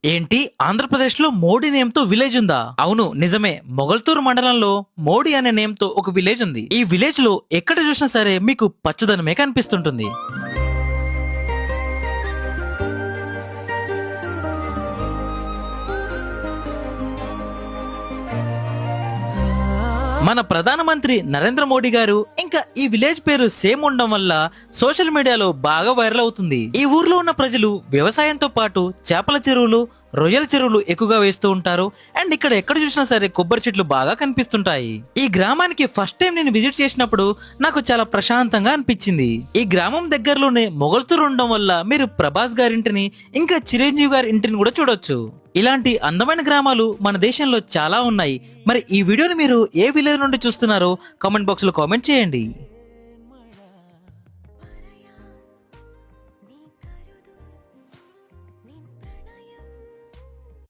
ఏంటి ఆంధ్రప్రదేశ్ లో మోడీ నేమ్ తో విలేజ్ ఉందా? అవును నిజమే. మొగల్తూరు మండలంలో మోడీ అనే నేమ్ తో ఒక విలేజ్ ఉంది. ఈ విలేజ్ లో ఎక్కడ చూసినా సరే మీకు పచ్చదనమే కనిపిస్తుంటుంది. మన ప్రధానమంత్రి నరేంద్ర మోడీ గారు ఇంకా ఈ విలేజ్ పేరు సేమ్ ఉండడం వల్ల సోషల్ మీడియాలో బాగా వైరల్ అవుతుంది. ఈ ఊర్లో ఉన్న ప్రజలు వ్యవసాయంతో పాటు చేపల చెరువులు, రొయ్యల చెరువులు ఎక్కువగా వేస్తూ ఉంటారు. అండ్ ఇక్కడ ఎక్కడ చూసినా సరే కొబ్బరి చెట్లు బాగా కనిపిస్తుంటాయి. ఈ గ్రామానికి ఫస్ట్ టైం నేను విజిట్ చేసినప్పుడు నాకు చాలా ప్రశాంతంగా అనిపించింది. ఈ గ్రామం దగ్గరలోనే మొగల్తూరు ఉండడం వల్ల మీరు ప్రభాస్ గారింటిని ఇంకా చిరంజీవి గారి ఇంటిని కూడా చూడొచ్చు. ఇలాంటి అందమైన గ్రామాలు మన దేశంలో చాలా ఉన్నాయి. మరి ఈ వీడియోని మీరు ఏ విలేజ్ నుండి చూస్తున్నారో కామెంట్ బాక్స్ లో కామెంట్ చేయండి.